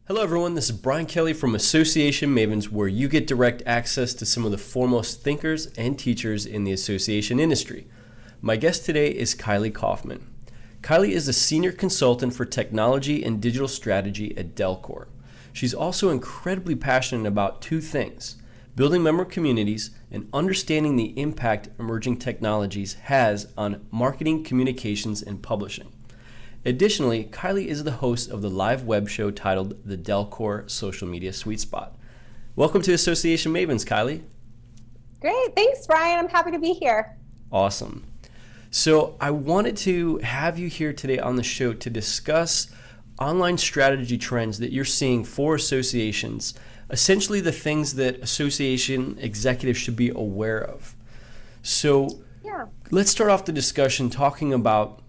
Hello everyone, this is Brian Kylee from Association Mavens, where you get direct access to some of the foremost thinkers and teachers in the association industry. My guest today is Kylee Coffman. Kylee is a senior consultant for technology and digital strategy at DelCor. She's also incredibly passionate about two things: building member communities and understanding the impact emerging technologies has on marketing, communications, and publishing. Additionally, Kylee is the host of the live web show titled the DelCor Social Media Sweet Spot. Welcome to Association Mavens, Kylee. Great, thanks, Brian. I'm happy to be here. Awesome. So I wanted to have you here today on the show to discuss online strategy trends that you're seeing for associations, essentially the things that association executives should be aware of. So let's start off the discussion talking about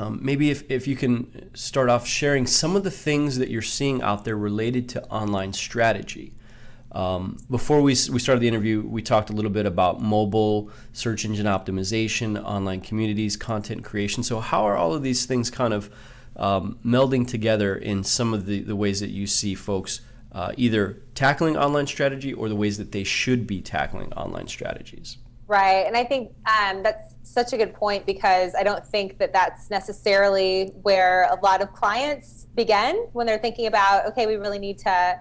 maybe if you can start off sharing some of the things that you're seeing out there related to online strategy. Before we started the interview, we talked a little bit about mobile, search engine optimization, online communities, content creation. So how are all of these things kind of melding together in some of the ways that you see folks either tackling online strategy or the ways that they should be tackling online strategies? Right, and I think that's such a good point, because I don't think that that's necessarily where a lot of clients begin when they're thinking about, okay, we really need to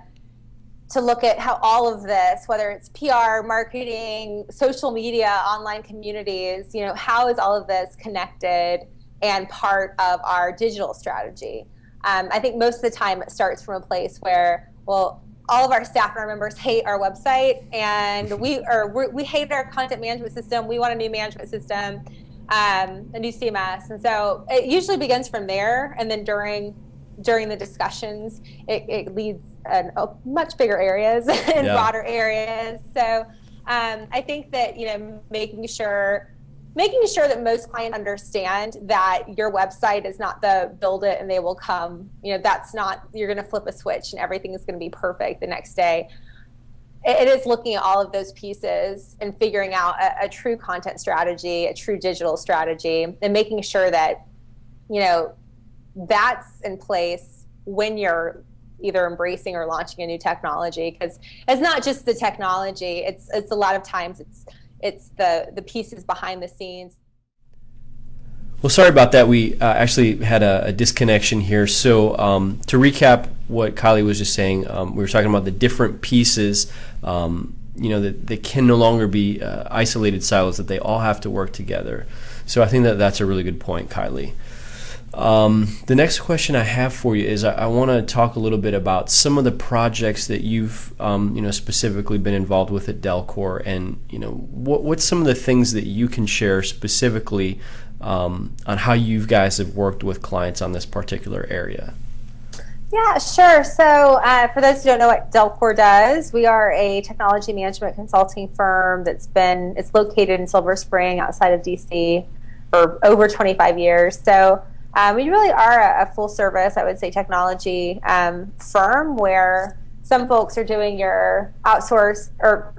look at how all of this, whether it's PR, marketing, social media, online communities, how is all of this connected and part of our digital strategy? I think most of the time it starts from a place where, well, all of our staff and our members hate our website, and we hate our content management system. We want a new management system, a new CMS. And so it usually begins from there, and then during the discussions, it leads in much bigger areas and broader areas. So I think that making sure that most clients understand that your website is not the build it and they will come. That's not, you're going to flip a switch and everything is going to be perfect the next day. It is looking at all of those pieces and figuring out a true content strategy, a true digital strategy, and making sure that, that's in place when you're either embracing or launching a new technology. Because it's not just the technology, it's a lot of times it's the pieces behind the scenes. Well, sorry about that. We actually had a disconnection here. So to recap what Kylee was just saying, we were talking about the different pieces, that they can no longer be isolated silos, that they all have to work together. So I think that's a really good point, Kylee. The next question I have for you is I want to talk a little bit about some of the projects that you've specifically been involved with at DelCor, and what's some of the things that you can share specifically on how you guys have worked with clients on this particular area. Yeah, sure. So for those who don't know what DelCor does, we are a technology management consulting firm it's located in Silver Spring outside of DC for over 25 years. So we really are a full service, I would say, technology firm, where some folks are doing your outsource, or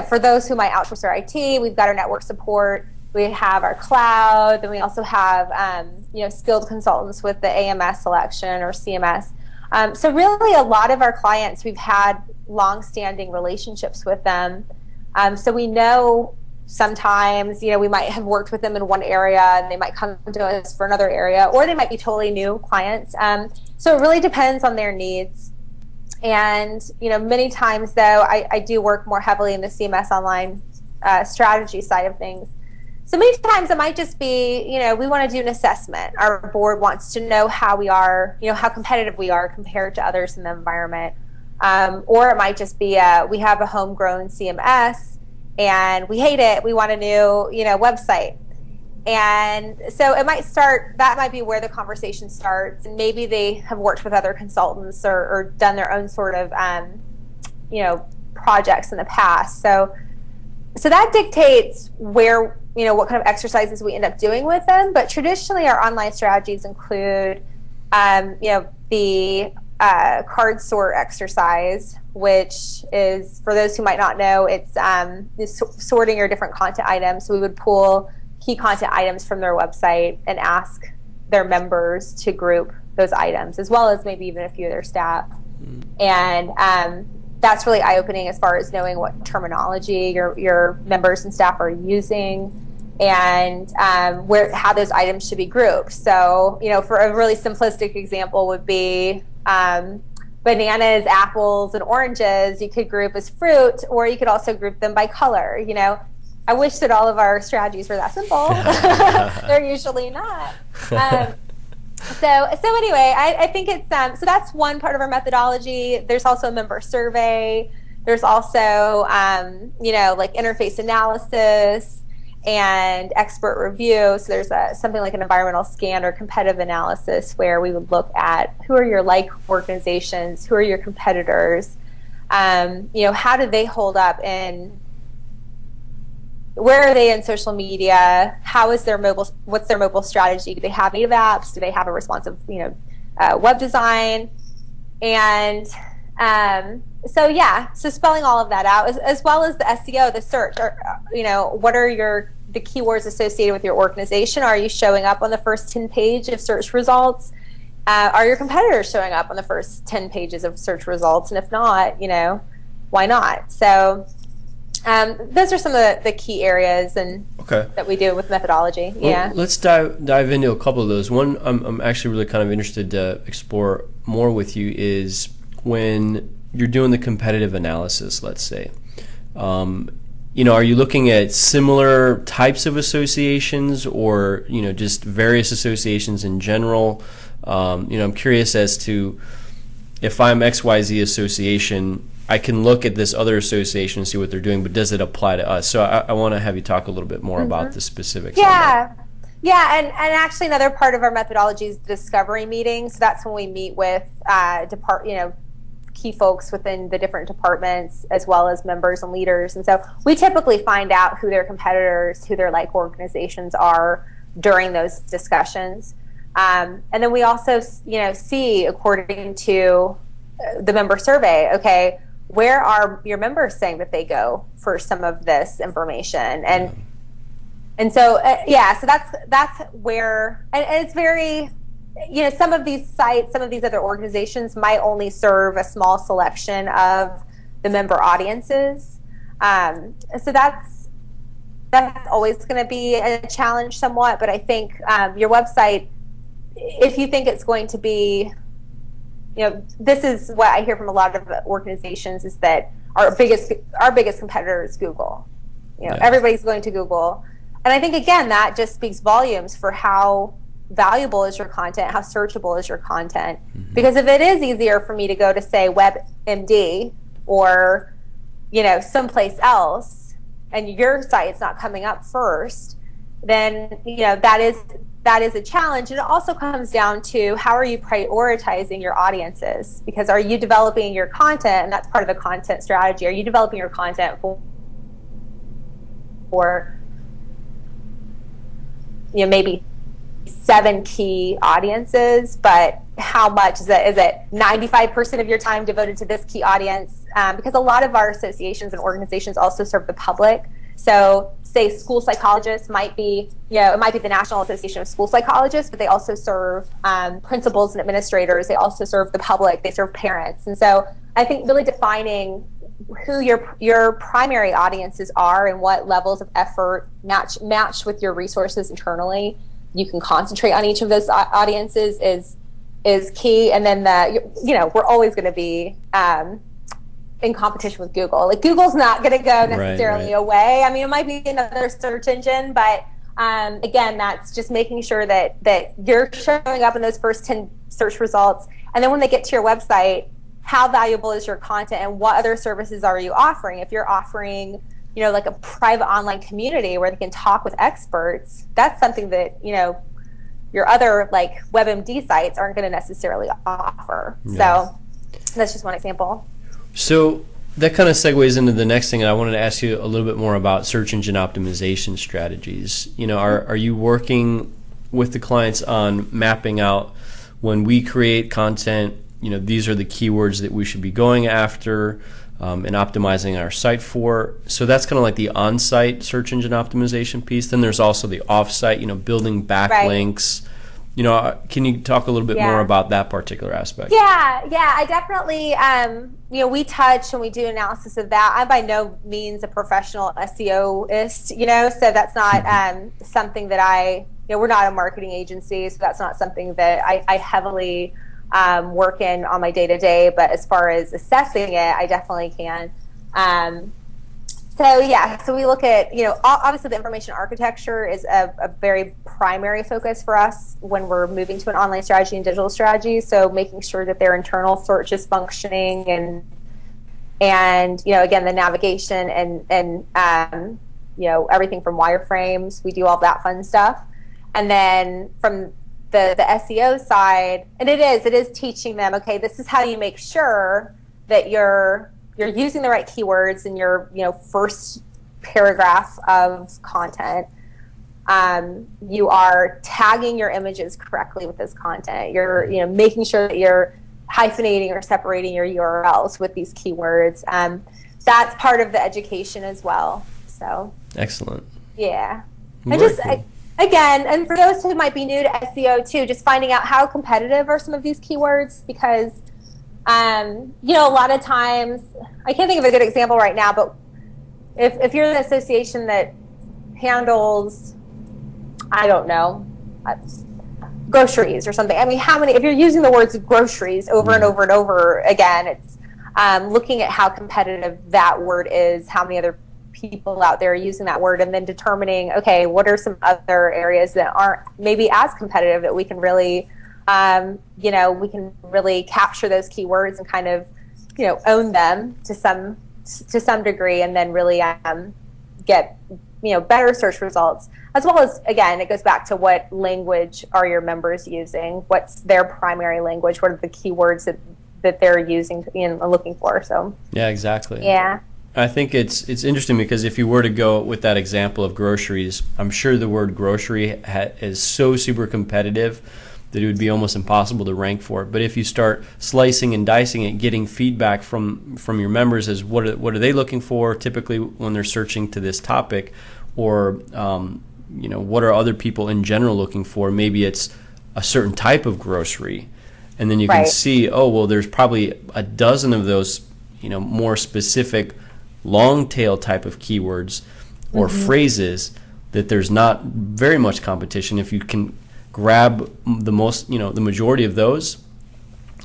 for those who might outsource their IT, we've got our network support, we have our cloud, then we also have skilled consultants with the AMS selection or CMS. So really a lot of our clients, we've had long-standing relationships with them. So we know sometimes, we might have worked with them in one area and they might come to us for another area, or they might be totally new clients. So it really depends on their needs. And, many times though, I do work more heavily in the CMS online strategy side of things. So many times it might just be, we want to do an assessment. Our board wants to know how we are, how competitive we are compared to others in the environment. Or it might just be, we have a homegrown CMS and we hate it. We want a new, website. And so that might be where the conversation starts. And maybe they have worked with other consultants or done their own sort of, projects in the past. So that dictates where, what kind of exercises we end up doing with them. But traditionally our online strategies include, the card sort exercise, which is, for those who might not know, it's sorting your different content items. So we would pull key content items from their website and ask their members to group those items, as well as maybe even a few of their staff. And that's really eye-opening as far as knowing what terminology your members and staff are using, and how those items should be grouped. So, for a really simplistic example would be bananas, apples, and oranges you could group as fruit, or you could also group them by color. I wish that all of our strategies were that simple. They're usually not. So anyway, I think it's so that's one part of our methodology. There's also a member survey. There's also like interface analysis and expert review. So there's something like an environmental scan or competitive analysis where we would look at who are your like organizations, who are your competitors, how do they hold up in, where are they in social media? How is what's their mobile strategy? Do they have native apps? Do they have a responsive, web design? And so spelling all of that out, as well as the SEO, the search, or, what are the keywords associated with your organization? Are you showing up on the first 10 pages of search results? Are your competitors showing up on the first 10 pages of search results? And if not, why not? So those are some of the key areas that we do with methodology. Well, let's dive into a couple of those. One I'm actually really kind of interested to explore more with you is when you're doing the competitive analysis, let's say. Are you looking at similar types of associations, or just various associations in general? I'm curious as to, if I'm XYZ association, I can look at this other association and see what they're doing, but does it apply to us? So I want to have you talk a little bit more about the specifics. Yeah, and actually another part of our methodology is discovery meetings. So that's when we meet with key folks within the different departments, as well as members and leaders. And so we typically find out who their competitors, who their like organizations are during those discussions. And then we also, see, according to the member survey, okay, where are your members saying that they go for some of this information? And so so that's where, and it's very, some of these sites, some of these other organizations might only serve a small selection of the member audiences. So that's always going to be a challenge somewhat, but I think your website, if you think it's going to be, this is what I hear from a lot of organizations, is that our biggest competitor is Google. Everybody's going to Google. And I think, again, that just speaks volumes for how valuable is your content, how searchable is your content. Because if it is easier for me to go to, say, WebMD or, someplace else, and your site's not coming up first, then, that is a challenge. And it also comes down to, how are you prioritizing your audiences? Because are you developing your content, and that's part of the content strategy, are you developing your content for maybe 7 key audiences, but how much is it 95% of your time devoted to this key audience? Because a lot of our associations and organizations also serve the public. So say school psychologists might be, it might be the National Association of School Psychologists, but they also serve principals and administrators. They also serve the public. They serve parents. And so I think really defining who your primary audiences are and what levels of effort match with your resources internally you can concentrate on each of those audiences is key. And then we're always going to be in competition with Google. Like, Google's not going to go necessarily away. I mean, it might be another search engine, but again, that's just making sure that you're showing up in those first 10 search results. And then when they get to your website, how valuable is your content, and what other services are you offering? If you're offering, like a private online community where they can talk with experts, that's something that, your other like WebMD sites aren't going to necessarily offer. Yeah. So that's just one example. So that kind of segues into the next thing, and I wanted to ask you a little bit more about search engine optimization strategies. Are you working with the clients on mapping out, when we create content, these are the keywords that we should be going after and optimizing our site for? So that's kind of like the on-site search engine optimization piece. Then there's also the off-site, building backlinks, Can you talk a little bit more about that particular aspect? Yeah, I definitely, we touch and we do analysis of that. I'm by no means a professional SEOist, so that's not something that we're not a marketing agency, so that's not something that I heavily work in on my day-to-day, but as far as assessing it, I definitely can. So we look at, obviously the information architecture is a very primary focus for us when we're moving to an online strategy and digital strategy. So making sure that their internal search is functioning and again, the navigation and everything from wireframes, we do all that fun stuff. And then from the SEO side, and it is teaching them, okay, this is how you make sure that you're using the right keywords in your first paragraph of content. You are tagging your images correctly with this content. You're making sure that you're hyphenating or separating your URLs with these keywords. That's part of the education as well. So excellent. Yeah. Very cool. Again, and for those who might be new to SEO too, just finding out how competitive are some of these keywords, because a lot of times, I can't think of a good example right now, but if you're an association that handles, I don't know, groceries or something. I mean, if you're using the words groceries over and over and over again, it's looking at how competitive that word is, how many other people out there are using that word, and then determining, okay, what are some other areas that aren't maybe as competitive that we can really we can really capture those keywords and kind of, own them to some degree, and then really get, better search results, as well as, again, it goes back to what language are your members using, what's their primary language, what are the keywords that they're using and looking for. So yeah, exactly. Yeah. I think it's interesting because if you were to go with that example of groceries, I'm sure the word grocery is so super competitive that it would be almost impossible to rank for it. But if you start slicing and dicing it, getting feedback from your members as what are they looking for typically when they're searching to this topic, or what are other people in general looking for? Maybe it's a certain type of grocery, and then you can see, oh well, there's probably a dozen of those, more specific long tail type of keywords or phrases that there's not very much competition. If you can grab the most, the majority of those,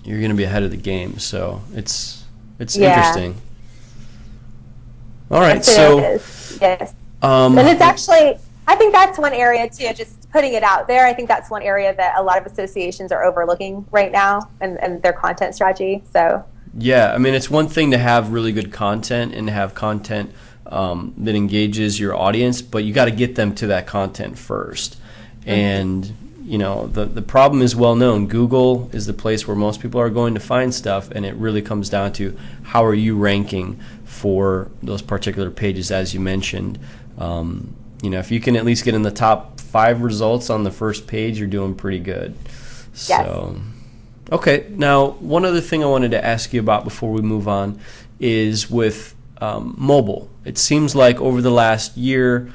you're going to be ahead of the game. So it's interesting. All right, yes. And it's actually, I think that's one area too, just putting it out there, I think that's one area that a lot of associations are overlooking right now and their content strategy. So yeah, I mean, it's one thing to have really good content and to have content that engages your audience, but you got to get them to that content first. And the problem is well known. Google is the place where most people are going to find stuff, and it really comes down to how are you ranking for those particular pages, as you mentioned. If you can at least get in the top 5 results on the first page, you're doing pretty good. Yes. So, okay. Now, one other thing I wanted to ask you about before we move on is with mobile. It seems like over the last year,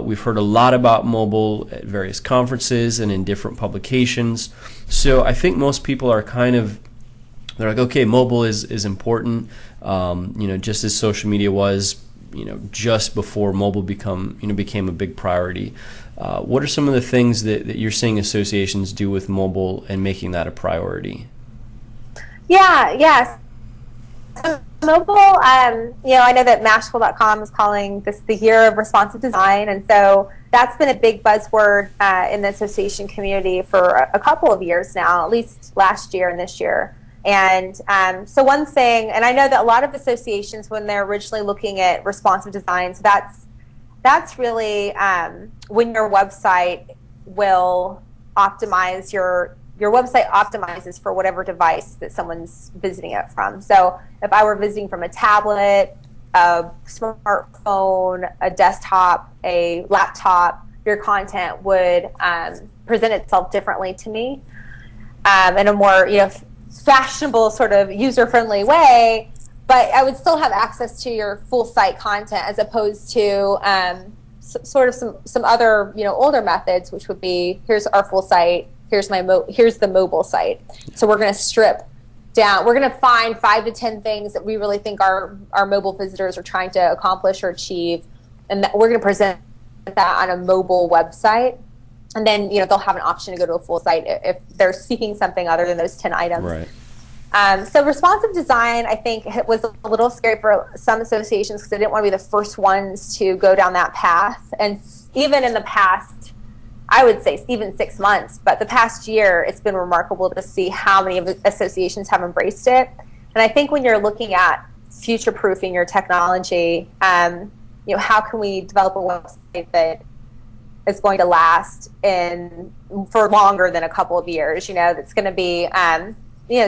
we've heard a lot about mobile at various conferences and in different publications. So I think most people are they're like, okay, mobile is important. Just as social media was, just before mobile became a big priority. What are some of the things that you're seeing associations do with mobile and making that a priority? Yes. So mobile, I know that Mashable.com is calling this the year of responsive design, and so that's been a big buzzword in the association community for a couple of years now, at least last year and this year. And so one thing, and I know that a lot of associations, when they're originally looking at responsive design, so that's really when your website will optimize your website optimizes for whatever device that someone's visiting it from. So if I were visiting from a tablet, a smartphone, a desktop, a laptop, your content would present itself differently to me in a more fashionable sort of user-friendly way, but I would still have access to your full site content as opposed to sort of some other older methods, which would be, here's our full site, here's the mobile site. So we're going to strip down. We're going to find 5 to 10 things that we really think our mobile visitors are trying to accomplish or achieve, and that we're going to present that on a mobile website. And then, they'll have an option to go to a full site if they're seeking something other than those 10 items. Right. So responsive design, I think, was a little scary for some associations because they didn't want to be the first ones to go down that path. And even in the past, I would say even 6 months, but the past year, it's been remarkable to see how many of the associations have embraced it. And I think when you're looking at future-proofing your technology, how can we develop a website that is going to last for longer than a couple of years, that's going to be,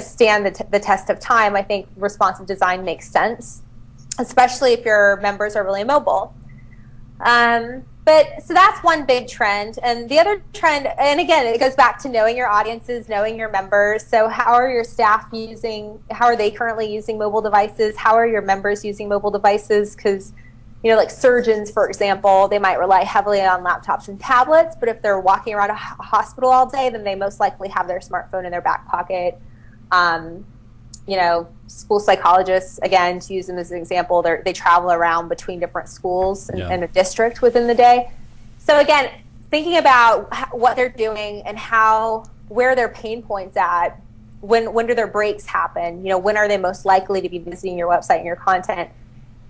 stand the test of time. I think responsive design makes sense, especially if your members are really mobile. So that's one big trend. And the other trend, and again, it goes back to knowing your audiences, knowing your members. So how are your staff how are they currently using mobile devices? How are your members using mobile devices? Because, like surgeons, for example, they might rely heavily on laptops and tablets, but if they're walking around a hospital all day, then they most likely have their smartphone in their back pocket. School psychologists, again, to use them as an example, they travel around between different schools and a district within the day. So again, thinking about what they're doing and where their pain points at, when do their breaks happen? When are they most likely to be visiting your website and your content?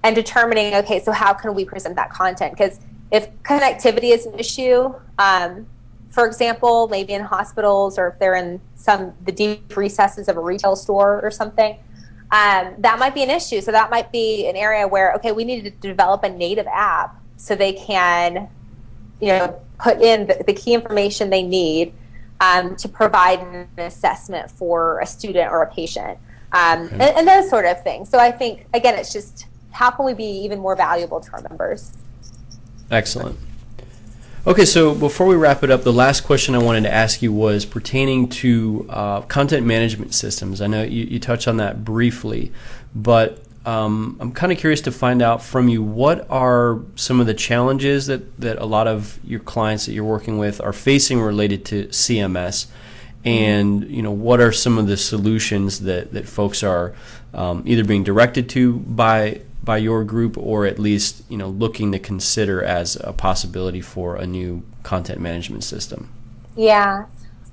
And determining, okay, so how can we present that content? Because if connectivity is an issue, for example, maybe in hospitals or if they're in the deep recesses of a retail store or something, that might be an issue. So that might be an area where, okay, we need to develop a native app so they can, put in the key information they need to provide an assessment for a student or a patient, and those sort of things. So I think, again, it's just how can we be even more valuable to our members? Excellent. Okay, so before we wrap it up, the last question I wanted to ask you was pertaining to content management systems. I know you touched on that briefly, but I'm kind of curious to find out from you, what are some of the challenges that a lot of your clients that you're working with are facing related to CMS, and what are some of the solutions that folks are either being directed to by your group, or at least looking to consider as a possibility for a new content management system? Yeah,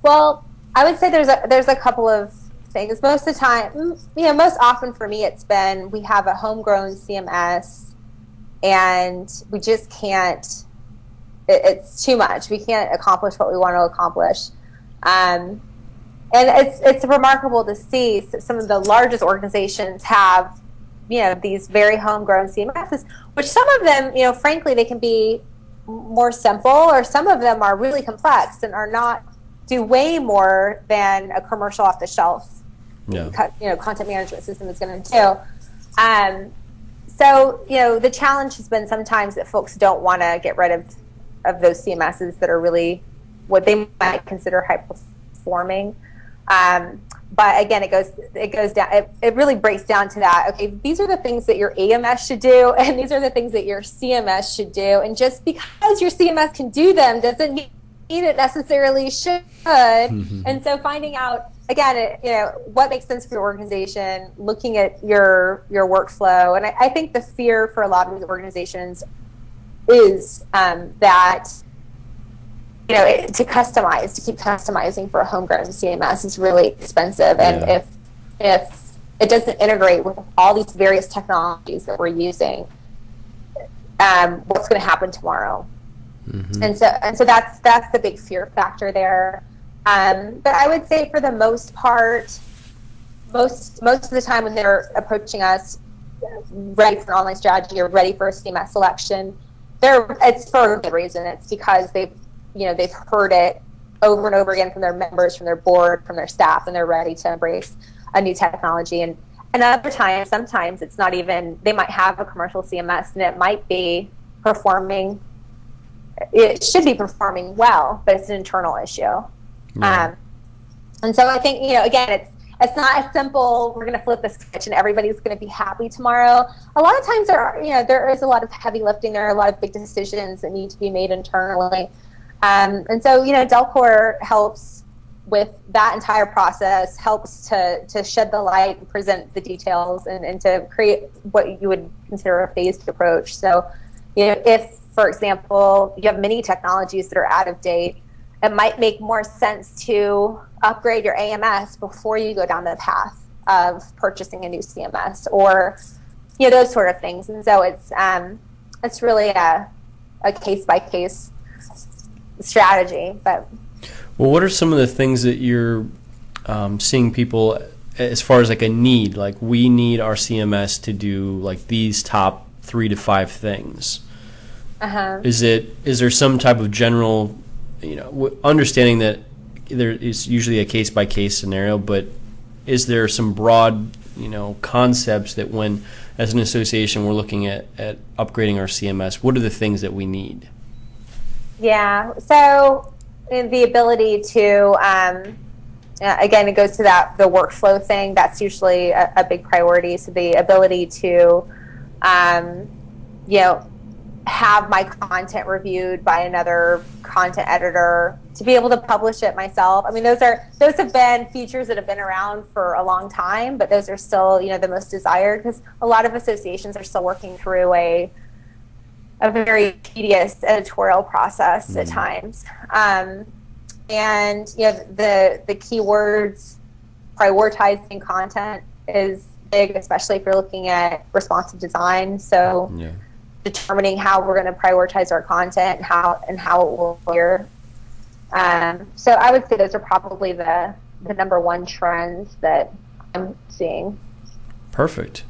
well, I would say there's a couple of things. Most of the time, most often for me, it's been we have a homegrown CMS, and we just can't. It's too much. We can't accomplish what we want to accomplish, and it's remarkable to see some of the largest organizations have these very homegrown CMSs, which some of them, frankly, they can be more simple, or some of them are really complex and do way more than a commercial off-the-shelf content management system is going to do. So the challenge has been sometimes that folks don't want to get rid of those CMSs that are really what they might consider high performing. But again, it goes down. It really breaks down to that. Okay, these are the things that your AMS should do, and these are the things that your CMS should do. And just because your CMS can do them doesn't mean it necessarily should. Mm-hmm. And so finding out again, what makes sense for your organization, looking at your workflow, and I think the fear for a lot of these organizations is that. To keep customizing for a homegrown CMS is really expensive, and if it doesn't integrate with all these various technologies that we're using, what's going to happen tomorrow? Mm-hmm. And so that's the big fear factor there. But I would say for the most part, most of the time when they're approaching us, ready for an online strategy or ready for a CMS selection, it's for a good reason. It's because they've heard it over and over again from their members, from their board, from their staff, and they're ready to embrace a new technology. And other times, sometimes it's not even, they might have a commercial CMS and it might be it should be performing well, but it's an internal issue. Yeah. And so I think, again, it's not as simple, we're going to flip the switch and everybody's going to be happy tomorrow. A lot of times there is a lot of heavy lifting, there are a lot of big decisions that need to be made internally. And so, DelCor helps with that entire process helps to shed the light and present the details and to create what you would consider a phased approach. So, if, for example, you have many technologies that are out of date, it might make more sense to upgrade your AMS before you go down the path of purchasing a new CMS, or those sort of things. And so it's really a case by case strategy. But well, what are some of the things that you're seeing people as far as like a need? Like, we need our CMS to do like these top 3 to 5 things. Is there some type of general, understanding that there is usually a case by case scenario, but is there some broad, concepts that when, as an association, we're looking at upgrading our CMS, what are the things that we need? Yeah. So the ability to, again, it goes to the workflow thing. That's usually a big priority. So the ability to, have my content reviewed by another content editor, to be able to publish it myself. I mean, those have been features that have been around for a long time, but those are still, the most desired, because a lot of associations are still working through a very tedious editorial process at times. And the keywords, prioritizing content is big, especially if you're looking at responsive design. So determining how we're going to prioritize our content and how it will appear. So I would say those are probably the number one trends that I'm seeing. Perfect.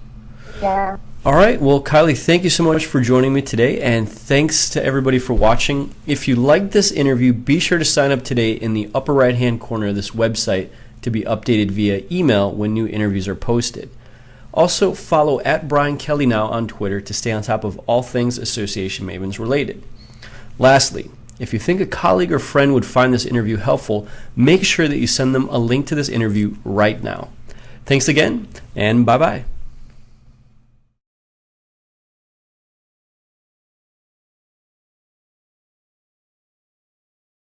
Yeah. All right. Well, Kylee, thank you so much for joining me today, and thanks to everybody for watching. If you liked this interview, be sure to sign up today in the upper right-hand corner of this website to be updated via email when new interviews are posted. Also, follow @BrianKylee on Twitter to stay on top of all things Association Mavens related. Lastly, if you think a colleague or friend would find this interview helpful, make sure that you send them a link to this interview right now. Thanks again, and bye-bye.